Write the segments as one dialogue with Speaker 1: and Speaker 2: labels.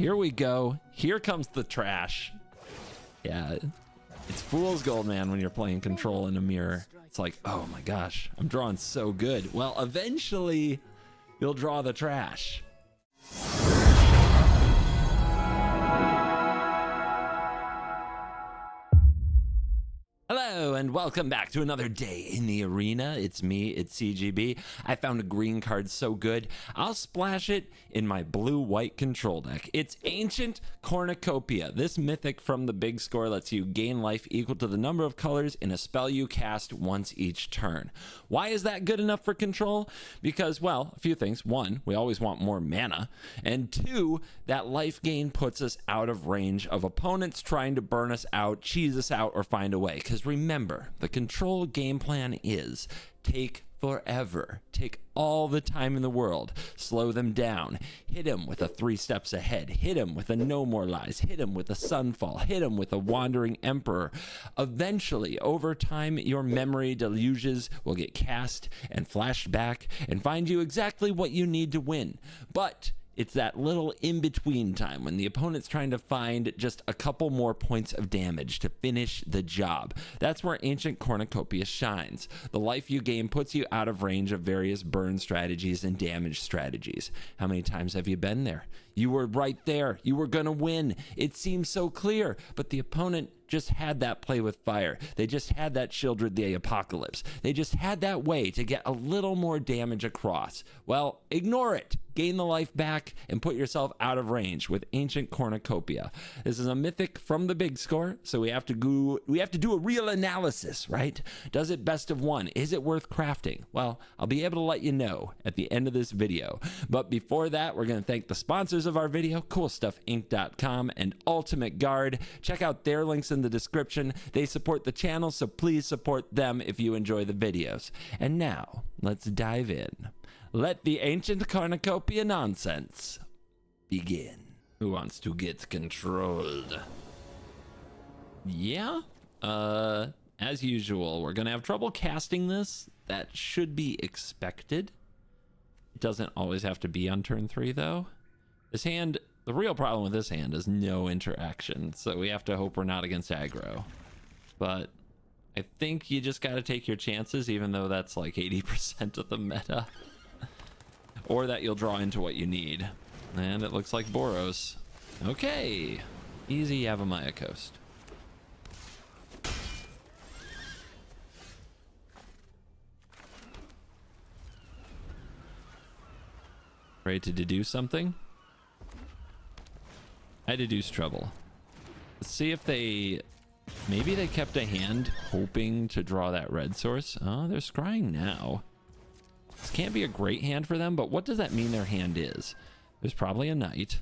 Speaker 1: Here we go. Here comes the trash. Yeah, it's fool's gold, man, when you're playing control in a mirror. It's like, oh my gosh, I'm drawing so good. Well, eventually you'll draw the trash. Hello and welcome back to another day in the arena. It's me, it's CGB. I found a green card so good, I'll splash it in my blue-white control deck. It's Ancient Cornucopia. This mythic from the big score lets you gain life equal to the number of colors in a spell you cast once each turn. Why is that good enough for control? Because, well, a few things. One, we always want more mana. And two, that life gain puts us out of range of opponents trying to burn us out, cheese us out, or find a way. Because remember, the control game plan is take forever. Take all the time in the world. Slow them down. Hit him with a 3 steps ahead. Hit him with a no more lies. Hit him with a sunfall. Hit him with a wandering emperor. Eventually, over time, your memory deluges will get cast and flashed back and find you exactly what you need to win. But it's that little in-between time when the opponent's trying to find just a couple more points of damage to finish the job. That's where Ancient Cornucopia shines. The life you gain puts you out of range of various burn strategies and damage strategies. How many times have you been there? You were right there. You were gonna win. It seems so clear, but the opponent just had that play with fire. They just had that Shieldred the Apocalypse. They just had that way to get a little more damage across. Well, ignore it. Gain the life back and put yourself out of range with Ancient Cornucopia. This is a mythic from the big score, so we have to do a real analysis, right? Does it best of one? Is it worth crafting? Well, I'll be able to let you know at the end of this video. But before that, we're going to thank the sponsors of our video, CoolStuffInc.com and Ultimate Guard. Check out their links in the description. They support the channel, so please support them if you enjoy the videos. And now, let's dive in. Let the Ancient Cornucopia nonsense begin. Who wants to get controlled? Yeah, as usual, we're gonna have trouble casting this. That should be expected. It doesn't always have to be on turn 3, though. This hand, the real problem with this hand is no interaction, so we have to hope we're not against aggro. But I think you just gotta take your chances, even though that's like 80% of the meta. Or that you'll draw into what you need. And it looks like Boros. Okay. Easy Yavimaya Coast. Ready to deduce something? I deduce trouble. Let's see if they... Maybe they kept a hand hoping to draw that red source. Oh, they're scrying now. This can't be a great hand for them, but what does that mean their hand is? There's probably a knight.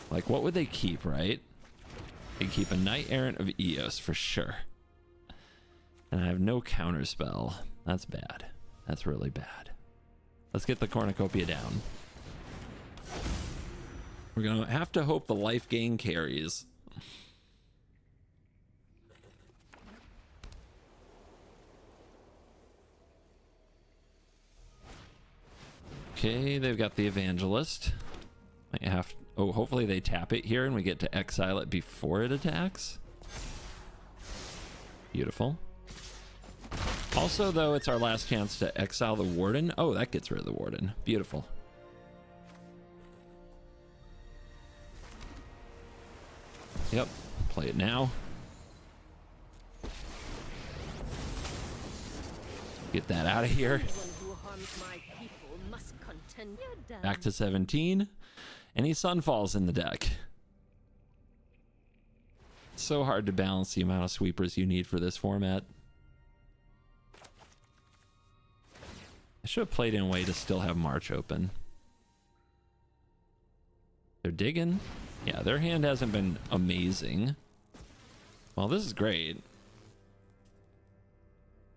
Speaker 1: Like, what would they keep, right? They keep a Knight Errant of Eos for sure. And I have no counter spell. That's bad. That's really bad. Let's get the Cornucopia down. We're gonna have to hope the life gain carries. Okay, they've got the Evangelist. Might have... Oh, hopefully they tap it here and we get to exile it before it attacks. Beautiful. Also, though, it's our last chance to exile the Warden. Oh, that gets rid of the Warden. Beautiful. Yep, play it now. Get that out of here. Back to 17. Any Sunfalls in the deck. It's so hard to balance the amount of sweepers you need for this format. I should have played in a way to still have March open. They're digging. Yeah, their hand hasn't been amazing. Well, this is great.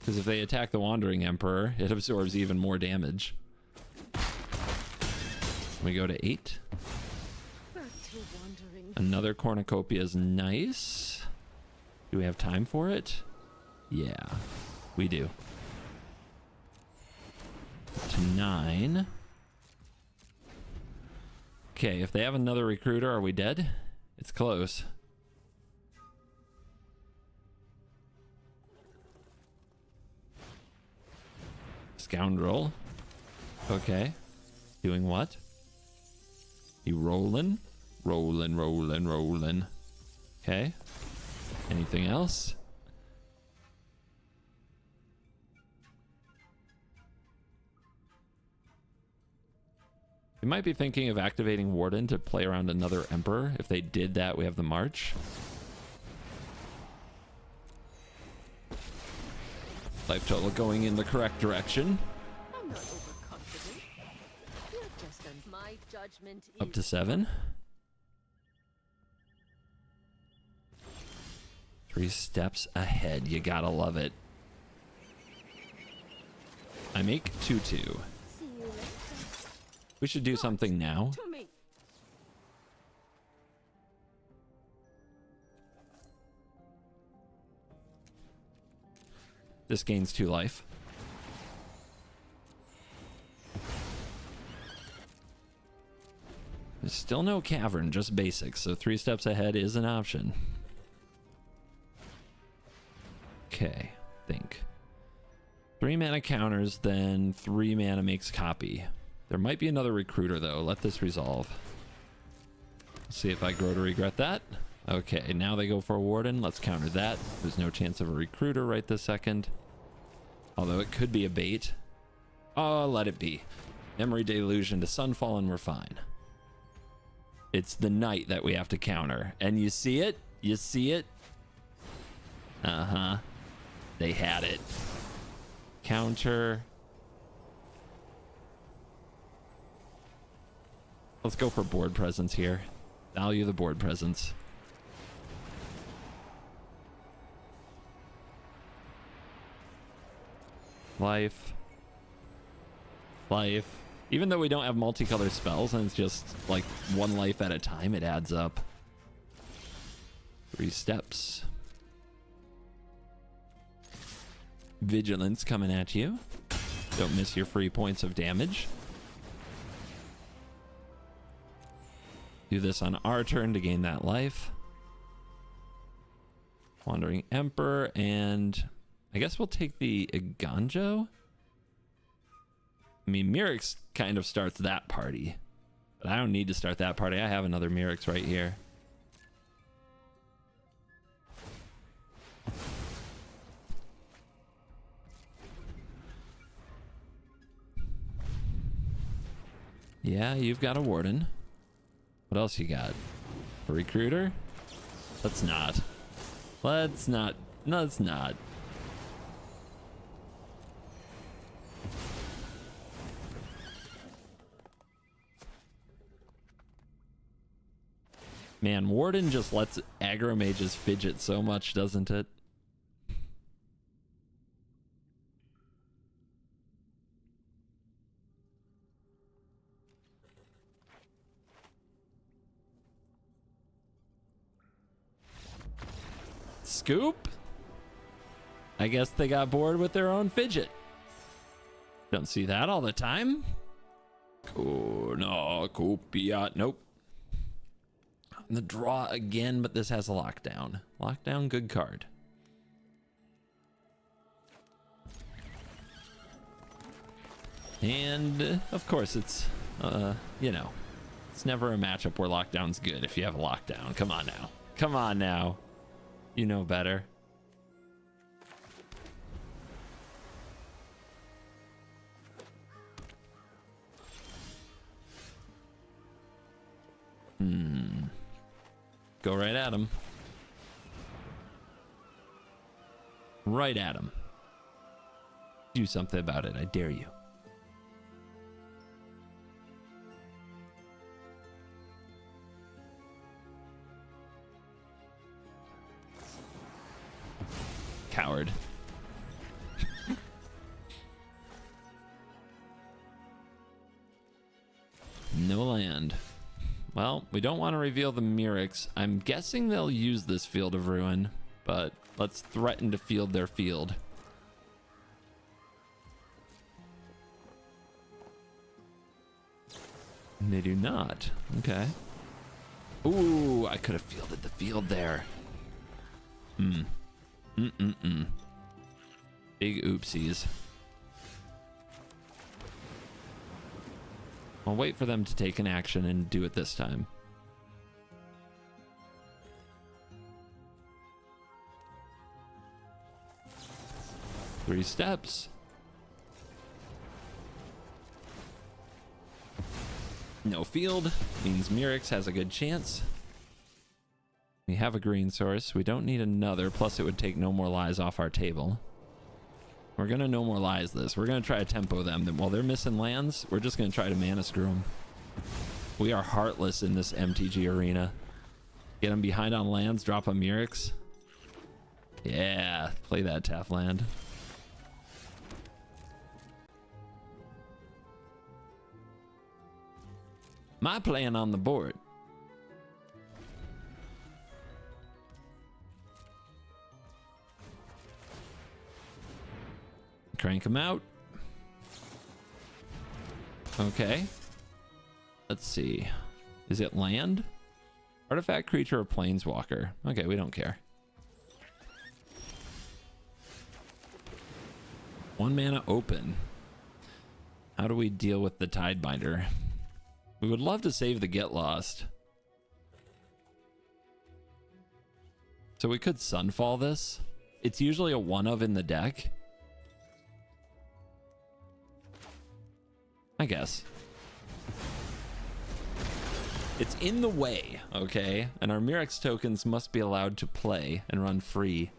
Speaker 1: Because if they attack the Wandering Emperor, it absorbs even more damage. We go to 8. Another Cornucopia is nice. Do we have time for it? Yeah, we do. To 9. Okay, if they have another recruiter, are we dead? It's close. Scoundrel. Okay. Doing what? You rolling? Rolling, rolling, rolling. Okay. Anything else? You might be thinking of activating Warden to play around another Emperor. If they did that, we have the March. Life total going in the correct direction.
Speaker 2: I'm not overconfident. You're just my judgment
Speaker 1: Up to 7. 3 steps ahead. You gotta love it. I make 2-2.
Speaker 2: See you later.
Speaker 1: We should do something now.
Speaker 2: To me.
Speaker 1: This gains 2 life. There's still no cavern, just basics, so 3 steps ahead is an option. Okay, think. 3 mana counters, then 3 mana makes copy. There might be another recruiter though. Let this resolve. See if I grow to regret that. Okay, now they go for a Warden. Let's counter that. There's no chance of a recruiter right this second. Although it could be a bait. Oh, let it be. Memory Deluge into Sunfall and we're fine. It's the night that we have to counter. And you see it? You see it? Uh-huh. They had it. Counter. Let's go for board presence here. Value the board presence. Life. Life. Even though we don't have multicolored spells and it's just like 1 life at a time, it adds up. 3 steps. Vigilance coming at you. Don't miss your free points of damage. Do this on our turn to gain that life. Wandering Emperor, and I guess we'll take the Iganjo. I mean, Mirix kind of starts that party, but I don't need to start that party. I have another Mirix right here. Yeah, you've got a Warden. What else you got? A recruiter? Let's not. Let's not. No, let's not. Man, Warden just lets aggro mages fidget so much, doesn't it? Scoop? I guess they got bored with their own fidget. Don't see that all the time. Cornucopia. Nope. The draw again, but this has a lockdown. Lockdown, good card. And of course it's, you know, it's never a matchup where lockdown's good if you have a lockdown. Come on now. Come on now. You know better. Go right at him. Right at him. Do something about it, I dare you. Coward. No land. Well, we don't want to reveal the Mirix. I'm guessing they'll use this Field of Ruin, but let's threaten to field their field. They do not. Okay. Ooh, I could have fielded the field there. Big oopsies. I'll wait for them to take an action and do it this time. Three steps. No field means Mirix has a good chance. We have a green source. We don't need another. Plus, it would take no more lies off our table. We're going to no more lies this. We're going to try to tempo them. Then while they're missing lands, we're just going to try to mana screw them. We are heartless in this MTG arena. Get them behind on lands, drop a Mirix. Yeah, play that tap land. My plan on the board. Crank him out. Okay. Let's see. Is it land? Artifact, creature, or planeswalker? Okay, we don't care. 1 mana open. How do we deal with the Tidebinder? We would love to save the Get Lost. So we could Sunfall this. It's usually a 1 of in the deck. I guess. It's in the way, okay? And our Mirix tokens must be allowed to play and run free.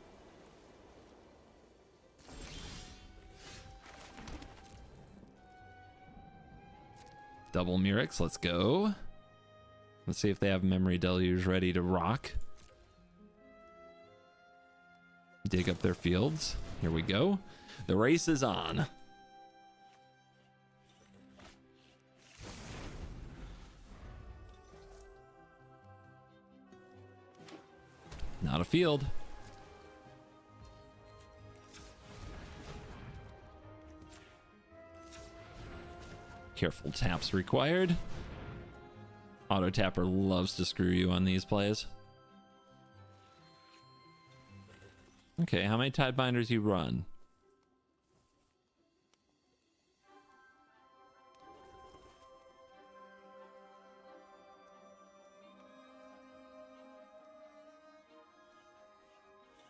Speaker 1: Double Mirix, let's go. Let's see if they have Memory Deluge ready to rock. Dig up their fields. Here we go. The race is on. Not a field. Careful taps required. Auto tapper loves to screw you on these plays. Okay, how many Tidebinders you run?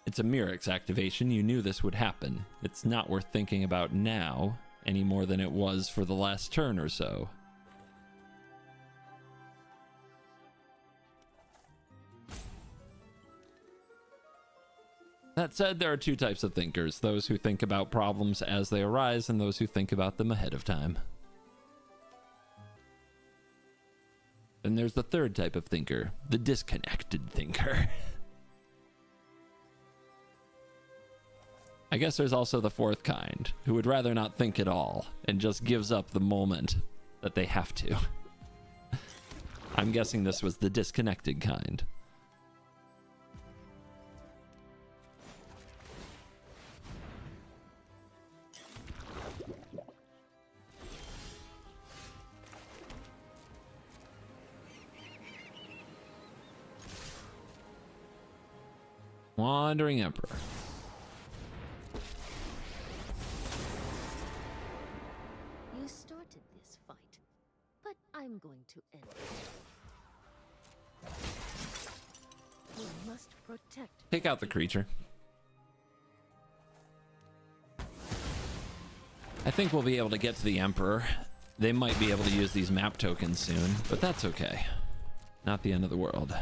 Speaker 1: It's a Mirix activation. You knew this would happen. It's not worth thinking about now any more than it was for the last turn or so. That said, there are two types of thinkers: those who think about problems as they arise and those who think about them ahead of time. Then there's the third type of thinker, the disconnected thinker. I guess there's also the fourth kind, who would rather not think at all and just gives up the moment that they have to. I'm guessing this was the disconnected kind. Wandering Emperor.
Speaker 2: You started this fight, but I'm going to end it. We must protect.
Speaker 1: Take out the creature. I think we'll be able to get to the Emperor. They might be able to use these map tokens soon, but that's okay. Not the end of the world.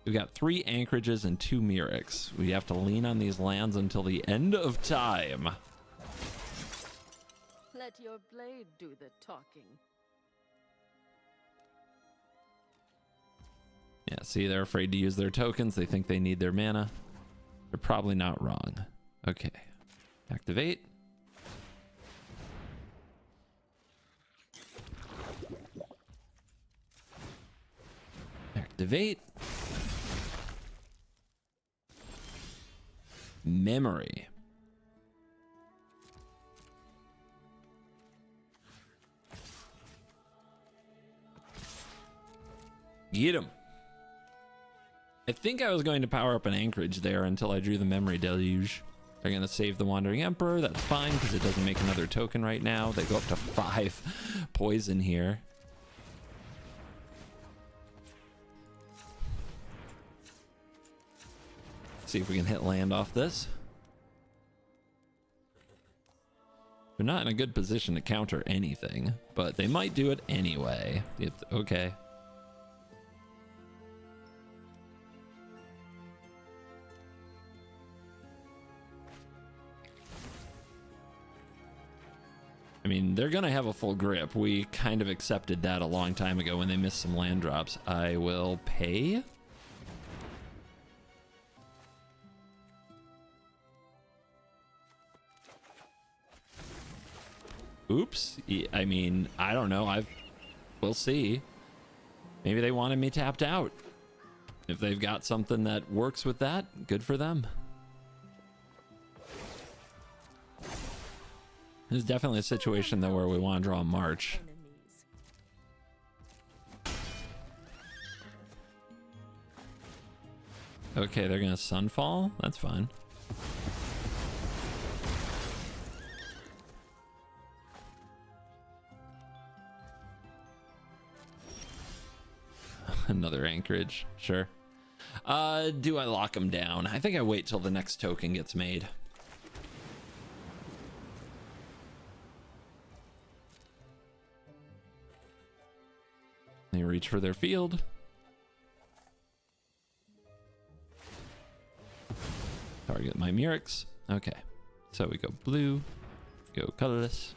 Speaker 1: We've got 3 anchorages and 2 Mirix. We have to lean on these lands until the end of time.
Speaker 2: Let your blade do the talking.
Speaker 1: Yeah, see, they're afraid to use their tokens. They think they need their mana. They're probably not wrong. Okay. Activate. Activate. Memory. Get him. I think I was going to power up an anchorage there until I drew the memory deluge. They're going to save the Wandering Emperor. That's fine because it doesn't make another token right now. They go up to 5 poison here. See if we can hit land off this. They're not in a good position to counter anything, but they might do it anyway. Okay. I mean, they're gonna have a full grip. We kind of accepted that a long time ago when they missed some land drops. I will pay. Oops. I mean, I don't know. We'll see. Maybe they wanted me tapped out. If they've got something that works with that, good for them. There's definitely a situation though where we want to draw a march. Okay, they're gonna sunfall. That's fine. Another anchorage, sure. Do I lock them down? I think I wait till the next token gets made. They reach for their field. Target my Murex. Okay, so we go blue, go colorless,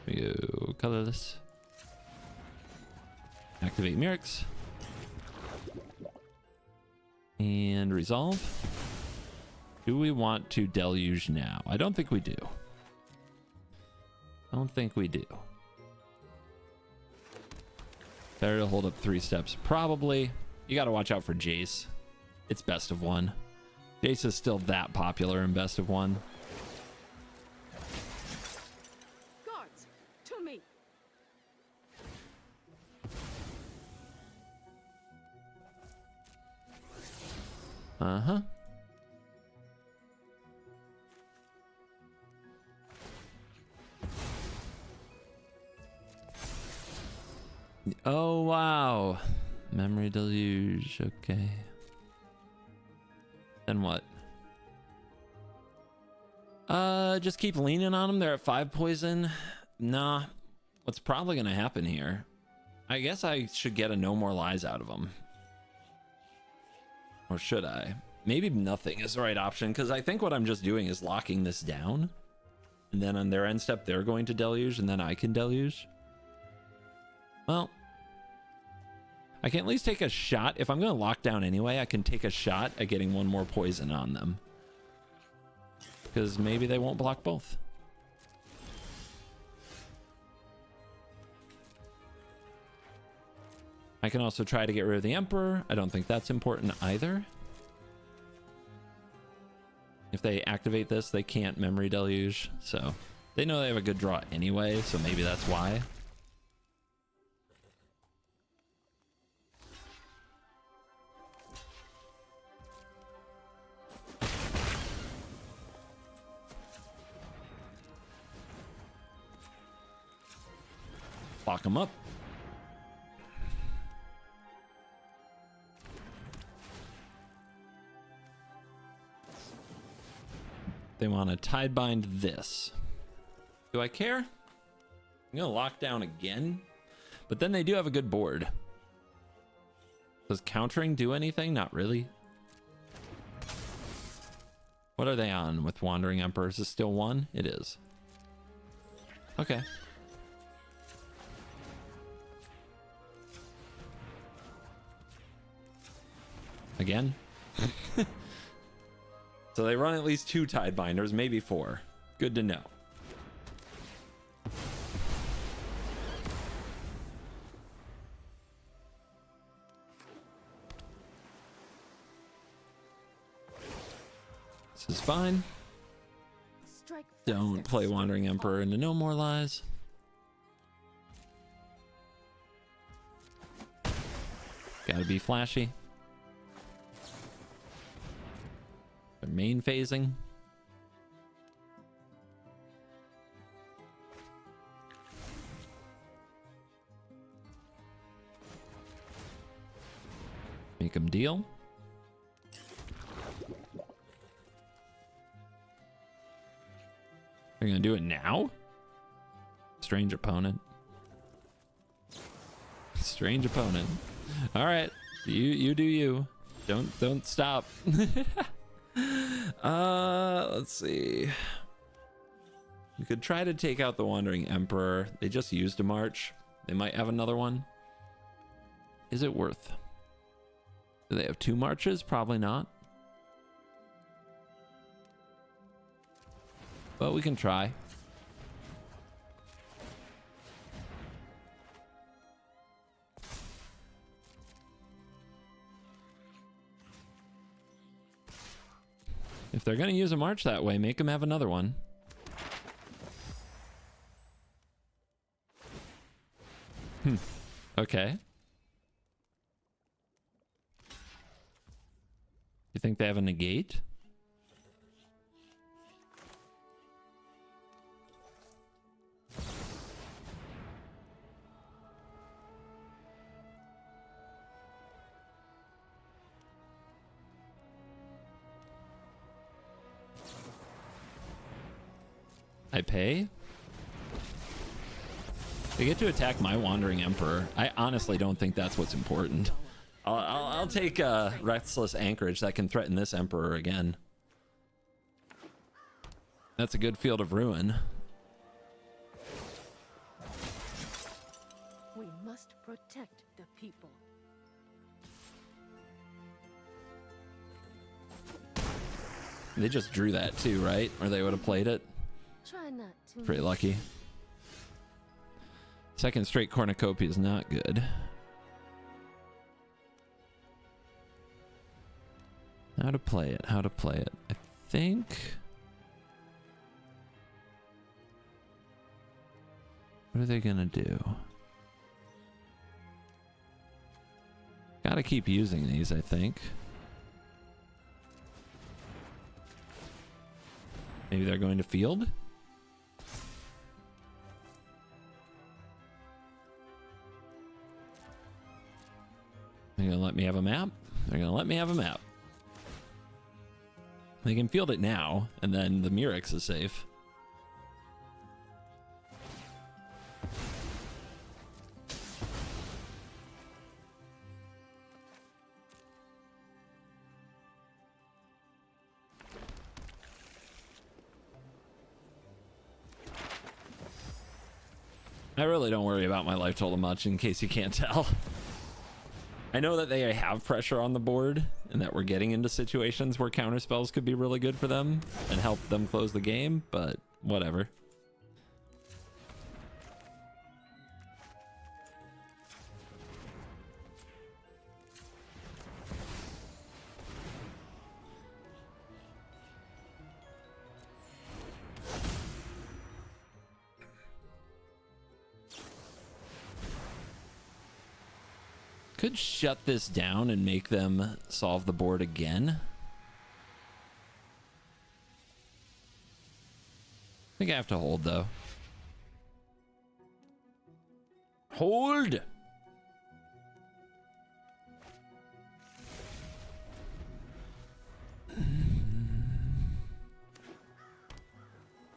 Speaker 1: we go colorless. Activate Murex. And resolve. Do we want to deluge now? I don't think we do. I don't think we do. Better to hold up 3 steps. Probably. You got to watch out for Jace. It's best of 1. Jace is still that popular in best of 1.
Speaker 2: Guards, to me.
Speaker 1: Uh-huh. Oh, wow. Memory deluge. Okay. Then what? Just keep leaning on them. They're at 5 poison. Nah. What's probably going to happen here? I guess I should get a no more lies out of them. Or should I? Maybe nothing is the right option, because I think what I'm just doing is locking this down. And then on their end step, they're going to deluge, and then I can deluge. Well, I can at least take a shot. If I'm going to lock down anyway, I can take a shot at getting 1 more poison on them. Because maybe they won't block both. I can also try to get rid of the Emperor. I don't think that's important either. If they activate this, they can't memory deluge. So they know they have a good draw anyway, so maybe that's why. Lock them up. They want to tide bind this. Do I care? I'm gonna lock down again, but then they do have a good board. Does countering do anything? Not really. What are they on with Wandering Emperor? Is it still 1? It is. Okay. Again? So they run at least 2 tide binders, maybe 4. Good to know. This is fine. Don't play Wandering Emperor into no more lies. Got Gotta be flashy. They're main phasing. Make them deal. They're gonna do it now? Strange opponent. Strange opponent. All right, you do you. Don't stop. Let's see. You could try to take out the Wandering Emperor. They just used a march. They might have another one. Is it worth? Do they have 2 marches? Probably not. But we can try. If they're going to use a march that way, make them have another one. Okay. You think they have a negate? I pay? They get to attack my Wandering Emperor. I honestly don't think that's what's important. I'll take Restless Anchorage that can threaten this Emperor again. That's a good Field of Ruin.
Speaker 2: We must protect the people.
Speaker 1: They just drew that too, right? Or they would have played it.
Speaker 2: Try not to.
Speaker 1: Pretty lucky. Second straight Cornucopia is not good. How to play it, how to play it. I think... What are they gonna do? Gotta keep using these, I think. Maybe they're going to field? They're gonna let me have a map? They're gonna let me have a map. They can field it now, and then the Murex is safe. I really don't worry about my life total much, in case you can't tell. I know that they have pressure on the board and that we're getting into situations where counter spells could be really good for them and help them close the game, but whatever. Could shut this down and make them solve the board again. I think I have to hold, though. Hold!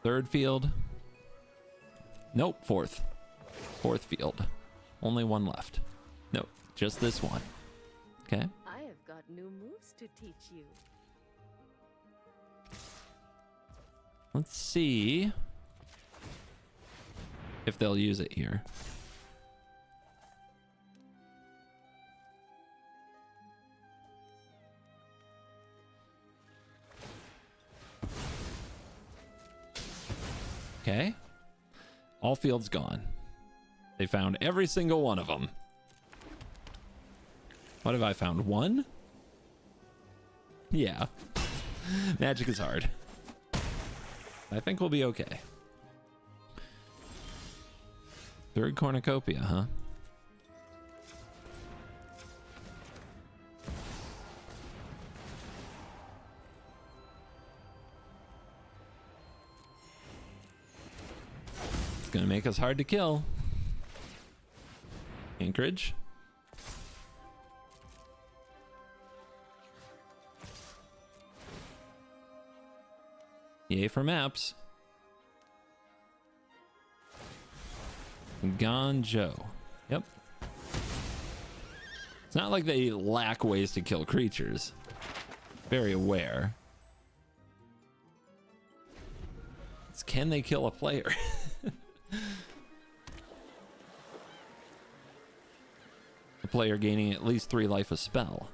Speaker 1: Third field. Nope, fourth. Fourth field. Only one left. Nope. Just this one. Okay.
Speaker 2: I have got new moves to teach you.
Speaker 1: Let's see if they'll use it here. Okay. All fields gone. They found every single one of them. What have I found? One? Yeah. Magic is hard. I think we'll be okay. Third Cornucopia, huh? gonna make us hard to kill. Anchorage. Yay for maps. Gonjo. Yep. It's not like they lack ways to kill creatures. Very aware. It's can they kill a player? A player gaining at least 3 life a spell.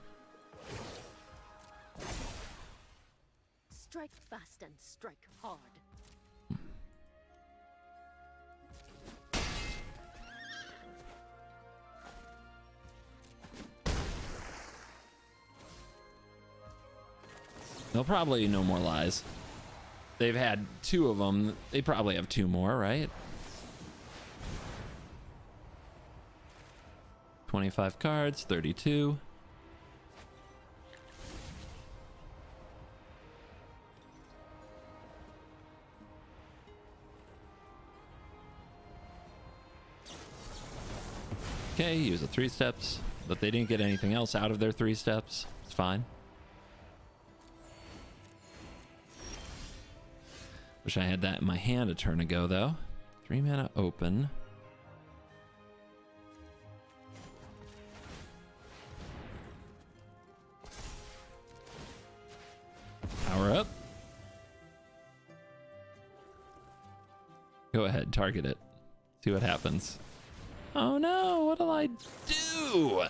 Speaker 2: Strike fast and strike hard.
Speaker 1: They'll probably no more lies. They've had 2 of them. They probably have 2 more, right? 25 cards, 32. Okay, use the 3 steps, but they didn't get anything else out of their 3 steps. It's fine. Wish I had that in my hand a turn ago, though. 3 mana open. Power up. Go ahead, target it. See what happens. Oh no, what'll I do? How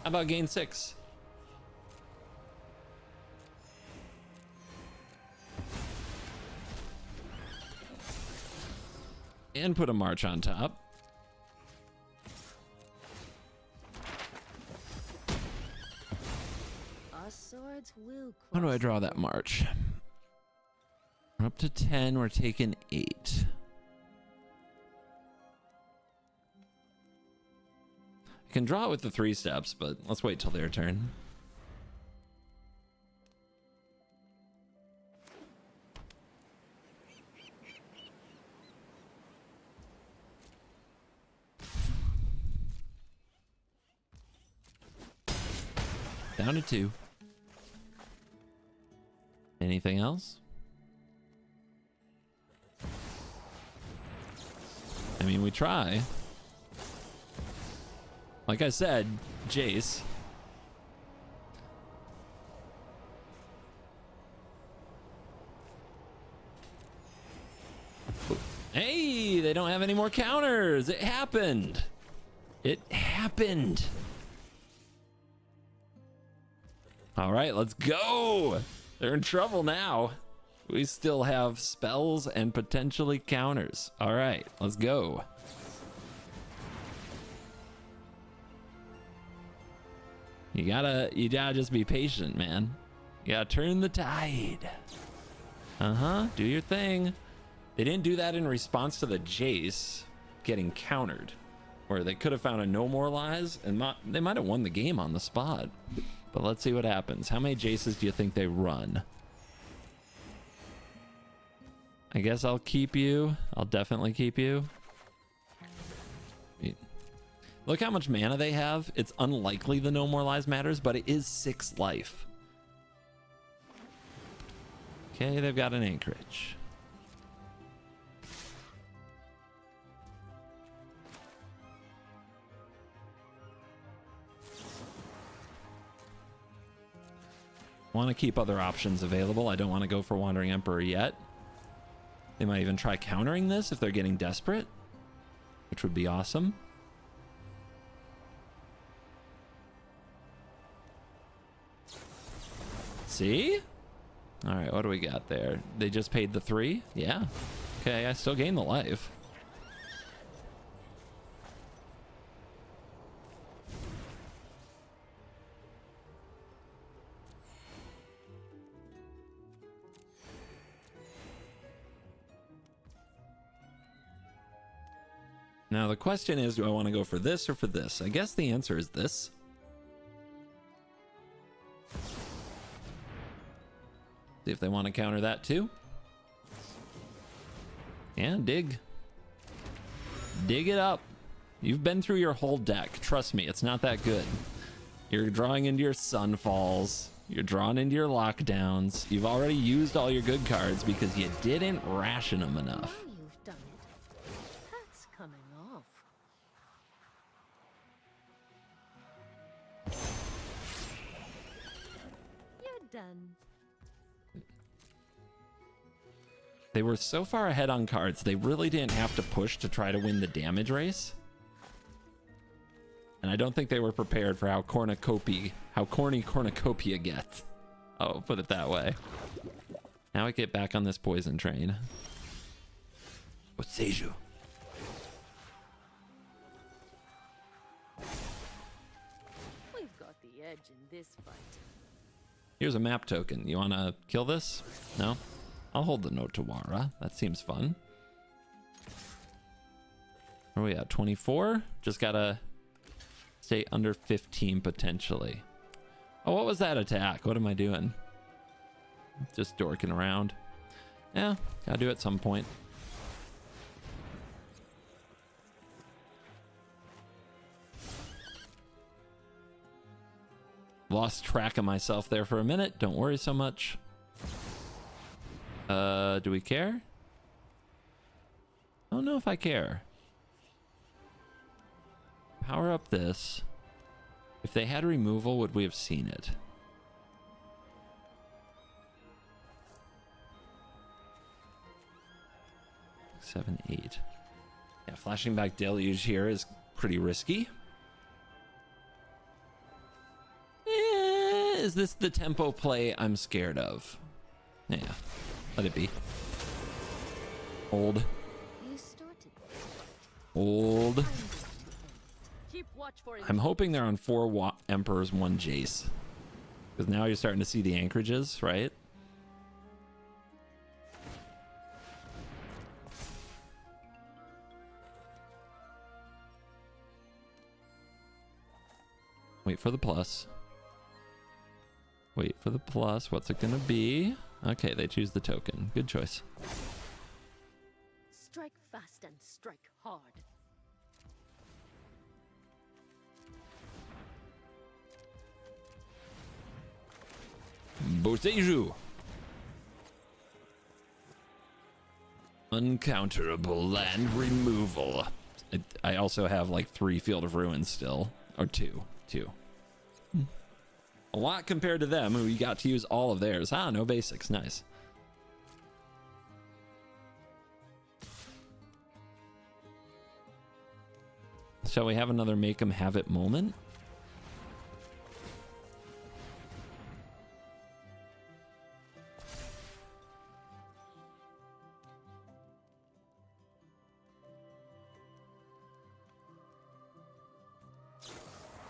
Speaker 1: about gain 6? And put a march on top.
Speaker 2: Our swords will
Speaker 1: How do I
Speaker 2: cross
Speaker 1: draw that march? We're up to 10, we're taking 8. I can draw it with the 3 steps, but let's wait till their turn. Down to 2. Anything else? I mean, we try. Like I said, Jace. Hey, they don't have any more counters. It happened. It happened. All right, let's go. They're in trouble now. We still have spells and potentially counters. All right, let's go. You gotta just be patient, man. You gotta turn the tide. Do your thing. They didn't do that in response to the Jace getting countered, where they could have found a no more lies and they might have won the game on the spot. But let's see what happens. How many Jaces do you think they run? I guess I'll keep you. I'll definitely keep you. Look how much mana they have. It's unlikely the no more lies matters, but it is 6 life. Okay, they've got an anchorage. Want to keep other options available. I don't want to go for Wandering Emperor yet. They might even try countering this if they're getting desperate, which would be awesome. See? All right, what do we got there? They just paid the 3? Yeah. Okay, I still gain the life. Now the question is, do I want to go for this or for this? I guess the answer is this. See if they want to counter that too. And dig. Dig it up. You've been through your whole deck. Trust me, it's not that good. You're drawing into your Sunfalls. You're drawing into your lockdowns. You've already used all your good cards because you didn't ration them enough.
Speaker 2: Now you've done it. That's coming off. You're done.
Speaker 1: They were so far ahead on cards, they really didn't have to push to try to win the damage race. And I don't think they were prepared for how corny Cornucopia gets. Oh, put it that way. Now I get back on this poison train. Oseju.
Speaker 2: We've got the edge in this fight.
Speaker 1: Here's a map token. You want to kill this? No? I'll hold the Notawara. That seems fun. Where are we at? 24? Just gotta stay under 15 potentially. Oh, what was that attack? What am I doing? Just dorking around. Yeah, gotta do it at some point. Lost track of myself there for a minute. Don't worry so much. Do we care? I don't know if I care. Power up this. If they had removal, would we have seen it? Seven, 8. Yeah, flashing back Deluge here is pretty risky. Is this the tempo play I'm scared of? Yeah, let it be. Old.
Speaker 2: You started this fight.
Speaker 1: Old.
Speaker 2: Keep watch for it.
Speaker 1: I'm hoping they're on 4 Emperors, 1 Jace. Because now you're starting to see the anchorages, right? Wait for the plus. Wait for the plus. What's it gonna be? Okay, they choose the token. Good choice.
Speaker 2: Strike fast and strike hard.
Speaker 1: Boseiju. Uncounterable land removal. I also have like 3 Field of Ruins still. Or 2. A lot compared to them, who got to use all of theirs. Ah, no basics. Nice. Shall we have another make 'em have it moment?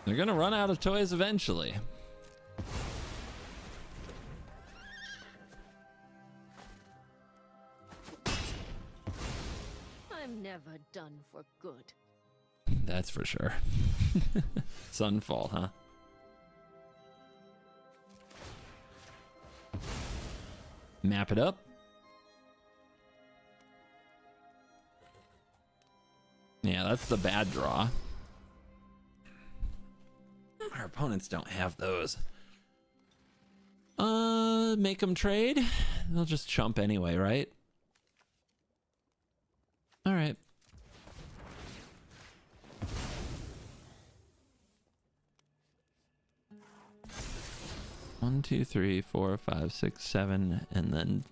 Speaker 1: They're gonna run out of toys eventually.
Speaker 2: I'm never done for good.
Speaker 1: That's for sure. Sunfall, huh? Map it up. Yeah, that's the bad draw. Our opponents don't have those. Make them trade. They'll just chump anyway, right? All right. One, 2, 3, 4, 5, 6, 7, and then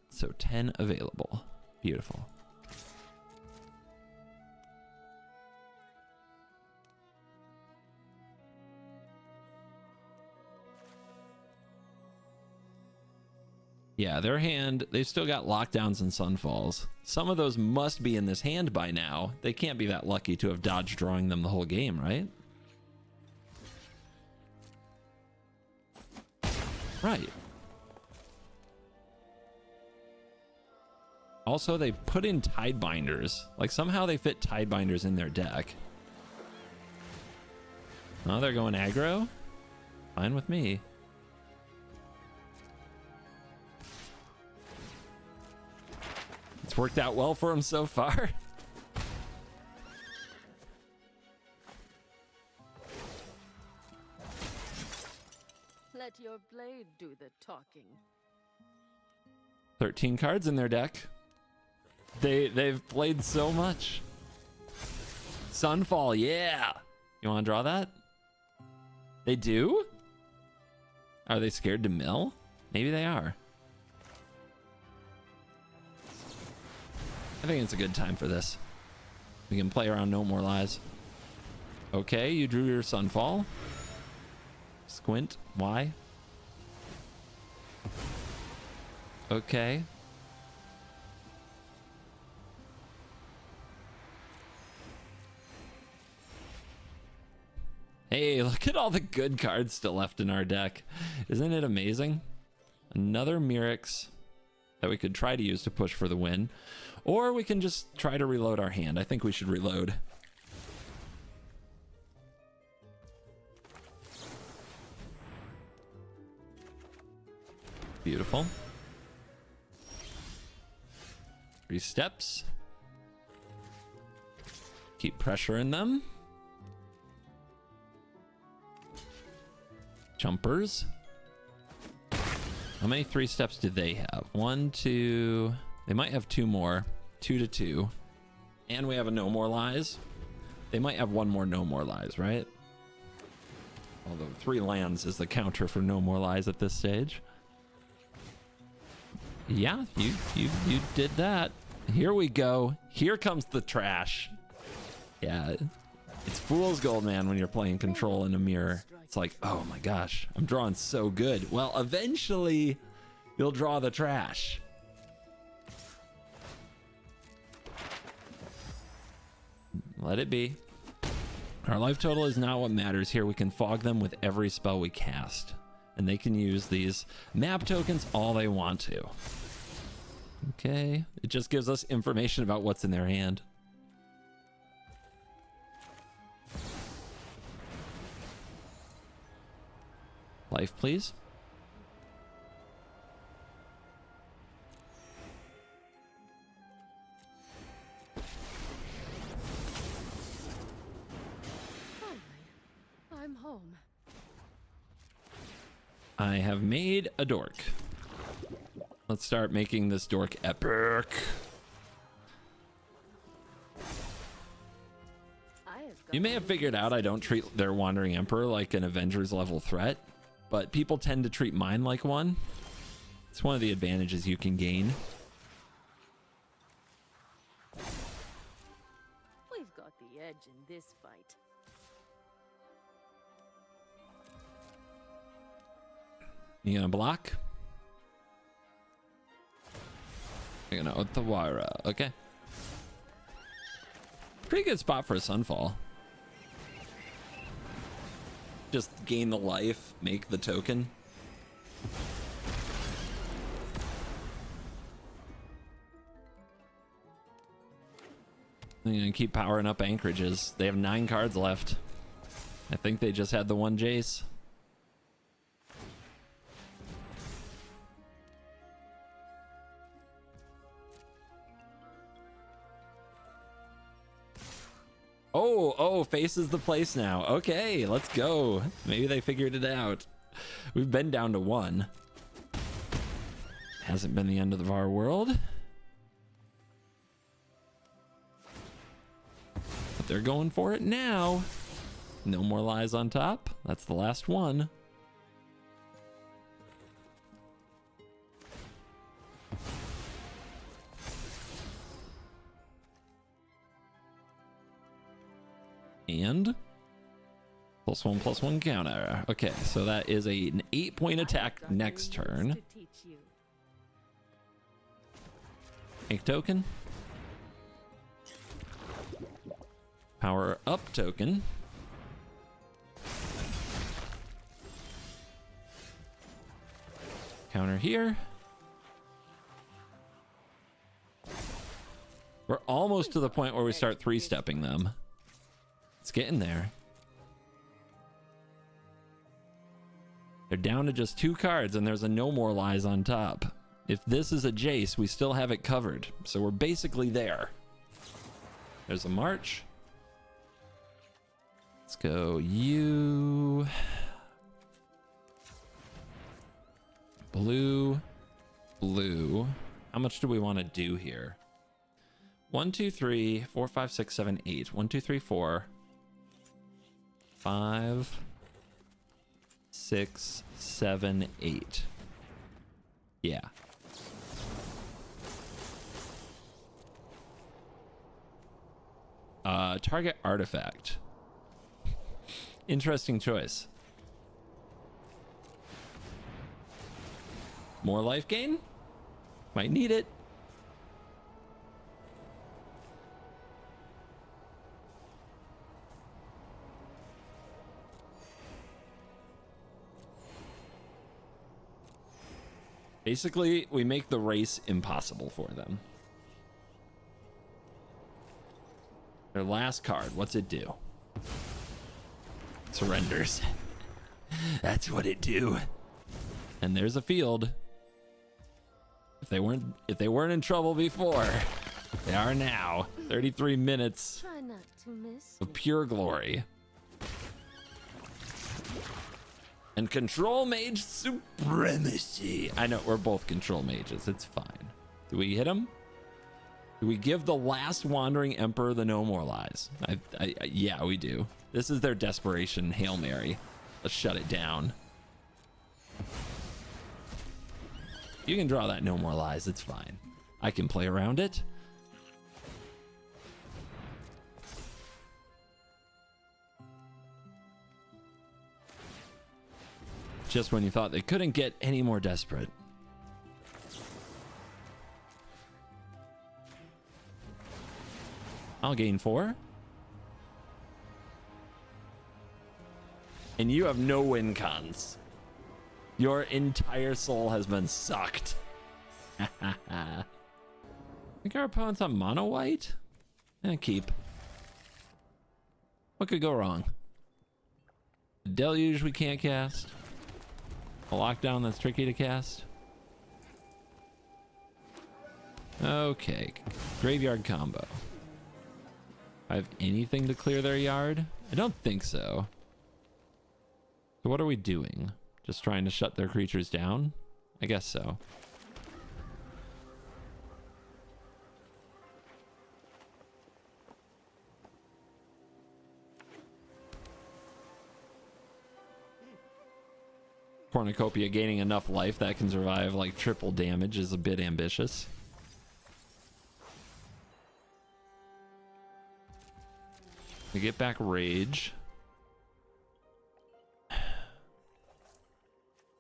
Speaker 1: so 10 available. Beautiful. Yeah, their hand, they've still got lockdowns and sunfalls. Some of those must be in this hand by now. They can't be that lucky to have dodged drawing them the whole game, right? Right. Also, they put in Tidebinders. Like, somehow they fit Tidebinders in their deck. Oh, they're going aggro? Fine with me. It's worked out well for him so far.
Speaker 2: Let your blade do the talking.
Speaker 1: 13 cards in their deck. They've played so much. Sunfall, yeah. You want to draw that? They do? Are they scared to mill? Maybe they are. I think it's a good time for this. We can play around No More Lies. Okay, you drew your Sunfall. Squint, why? Okay. Hey, look at all the good cards still left in our deck. Isn't it amazing? Another Mirrex that we could try to use to push for the win. Or we can just try to reload our hand. I think we should reload. Beautiful. 3 steps. Keep pressuring them. Jumpers. How many 3 steps do they have? 1, 2. They might have 2 more. 2 to 2. And we have a No More Lies. They might have 1 more No More Lies, right? Although 3 lands is the counter for No More Lies at this stage. Yeah, you did that. Here we go. Here comes the trash. Yeah, it's fool's gold, man, when you're playing control in a mirror. It's like, oh my gosh, I'm drawing so good. Well, eventually you'll draw the trash. Let it be. Our life total is not what matters here. We can fog them with every spell we cast. And they can use these map tokens all they want to. Okay, it just gives us information about what's in their hand. Life, please.
Speaker 2: Finally, I'm home.
Speaker 1: I have made a dork. Let's start making this dork epic. You may have figured out I don't treat their Wandering Emperor like an Avengers level threat, but people tend to treat mine like one. It's one of the advantages you can gain.
Speaker 2: We've got the edge in this fight.
Speaker 1: You gonna block? You're gonna Otawara. Okay. Pretty good spot for a Sunfall. Just gain the life, make the token. I'm gonna keep powering up anchorages. They have 9 cards left. I think they just had the 1 Jace. Oh, face is the place now. Okay, let's go. Maybe they figured it out. We've been down to 1. Hasn't been the end of our world. But they're going for it now. No More Lies on top. That's the last one. And +1/+1 counter. Okay, so that is an 8-point attack next turn. Make token. Power up token. Counter here. We're almost to the point where we start 3-stepping them. It's getting there. They're down to just 2 cards and there's a No More Lies on top. If this is a Jace, we still have it covered. So we're basically there. There's a March. Let's go you. Blue, blue. How much do we want to do here? 1, 2, 3, 4, 5, 6, 7, 8. 1, 2, 3, 4, 5, 6, 7, 8. Yeah. Target artifact. Interesting choice. More life gain? Might need it. Basically, we make the race impossible for them. Their last card, what's it do? Surrenders. That's what it do. And there's a field. If they weren't in trouble before, they are now. 33 minutes
Speaker 2: Try not to miss.
Speaker 1: of pure glory. And control mage supremacy. I know we're both control mages. It's fine. Do we hit him? Do we give the last wandering emperor the no more lies? Yeah, we do. This is their desperation Hail Mary. Let's shut it down. You can draw that no more lies. It's fine. I can play around it. Just when you thought they couldn't get any more desperate. I'll gain 4. And you have no win cons. Your entire soul has been sucked. I think our opponent's on mono white. Keep. What could go wrong? A deluge we can't cast. A lockdown that's tricky to cast. Okay. Graveyard combo. I have anything to clear their yard? I don't think so. So what are we doing? Just trying to shut their creatures down? I guess so. Cornucopia gaining enough life that can survive like triple damage is a bit ambitious. We get back rage.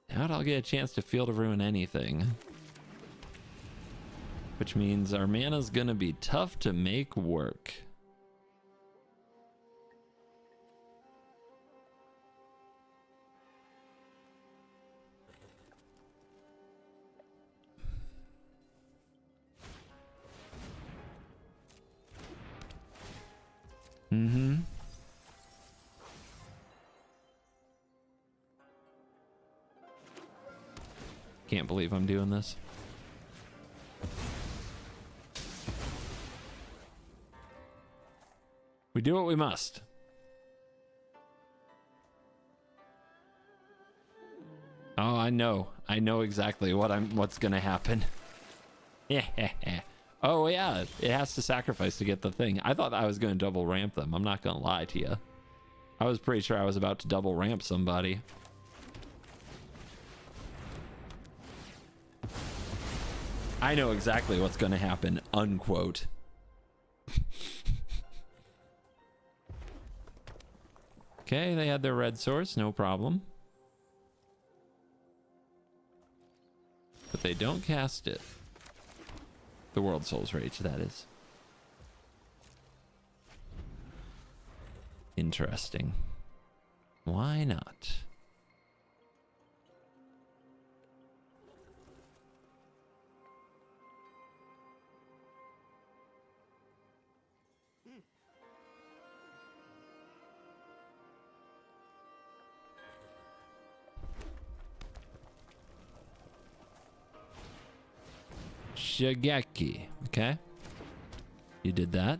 Speaker 1: Doubt I'll get a chance to Field of Ruin anything. Which means our mana's gonna be tough to make work. Mm-hmm. Can't believe I'm doing this. We do what we must. Oh, I know. I know exactly what's gonna happen. Yeah. Oh yeah, it has to sacrifice to get the thing. I thought I was gonna double ramp them. I'm not gonna lie to you. I was pretty sure I was about to double ramp somebody. I know exactly what's gonna happen, unquote. Okay, they had their red source, no problem. But they don't cast it. The World Soul's Rage, that is. Interesting. Why not? Shigeki. Okay. You did that.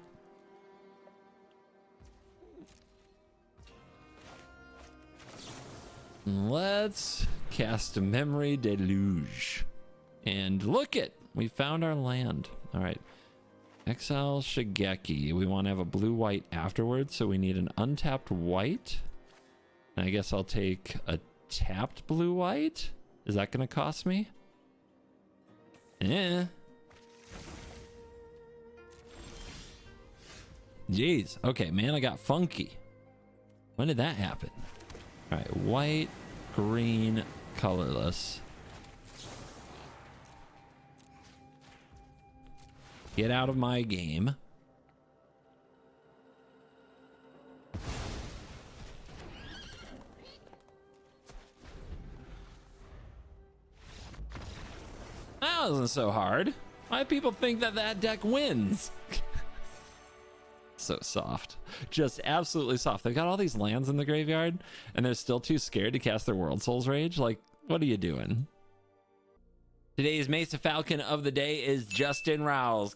Speaker 1: Let's cast a Memory Deluge. And look it, we found our land. All right. Exile Shigeki. We want to have a blue-white afterwards, so we need an untapped white. And I guess I'll take a tapped blue-white. Is that going to cost me? Yeah. Jeez. Okay, man, I got funky. When did that happen? All right, white, green, colorless. Get out of my game. That wasn't so hard. Why do people think that that deck wins? So soft. Just absolutely soft. They've got all these lands in the graveyard, and they're still too scared to cast their World Soul's Rage. Like, what are you doing? Today's Mesa Falcon of the day is Justin Rowles.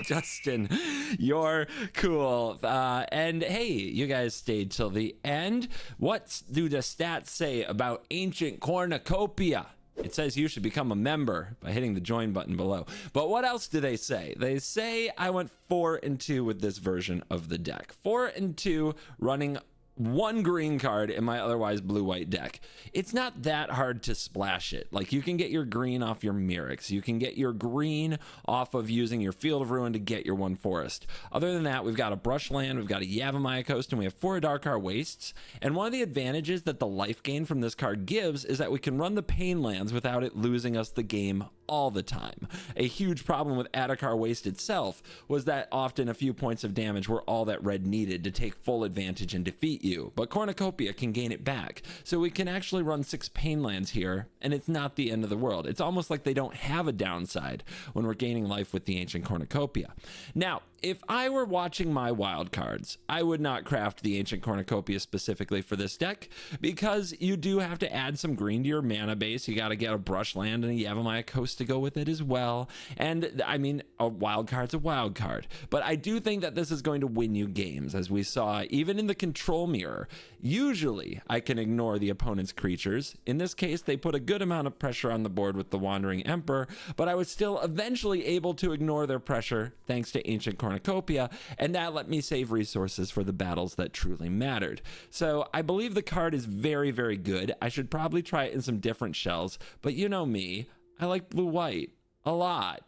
Speaker 1: Justin, you're cool. And hey, you guys stayed till the end. What do the stats say about ancient Cornucopia? It says you should become a member by hitting the join button below. But what else do they say? They say I went 4-2 with this version of the deck. 4-2 running one green card in my otherwise blue-white deck. It's not that hard to splash it. Like, you can get your green off your Mirrex. You can get your green off of using your Field of Ruin to get your one forest. Other than that, we've got a Brush Land, we've got a Yavimaya Coast, and we have 4 Darkar Wastes. And one of the advantages that the life gain from this card gives is that we can run the Pain Lands without it losing us the game all the time. A huge problem with Adakar Waste itself was that often a few points of damage were all that red needed to take full advantage and defeat you, but Cornucopia can gain it back. So we can actually run 6 Pain Lands here, and it's not the end of the world. It's almost like they don't have a downside when we're gaining life with the Ancient Cornucopia. Now, if I were watching my wild cards, I would not craft the Ancient Cornucopia specifically for this deck, because you do have to add some green to your mana base. You got to get a Brush Land and a Yavimaya Coast to go with it as well. And I mean, a wild card's a wild card, but I do think that this is going to win you games, as we saw even in the control mirror. Usually I can ignore the opponent's creatures. In this case, they put a good amount of pressure on the board with the Wandering Emperor, but I was still eventually able to ignore their pressure thanks to Ancient Cornucopia, and that let me save resources for the battles that truly mattered. So I believe the card is very, very good. I should probably try it in some different shells, but you know me, I like blue-white a lot.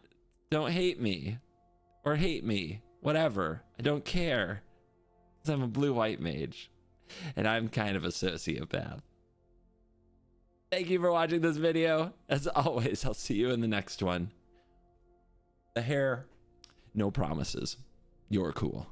Speaker 1: Don't hate me, or hate me, whatever. I don't care, because I'm a blue-white mage, and I'm kind of a sociopath. Thank you for watching this video. As always, I'll see you in the next one. The hair, no promises. You're cool.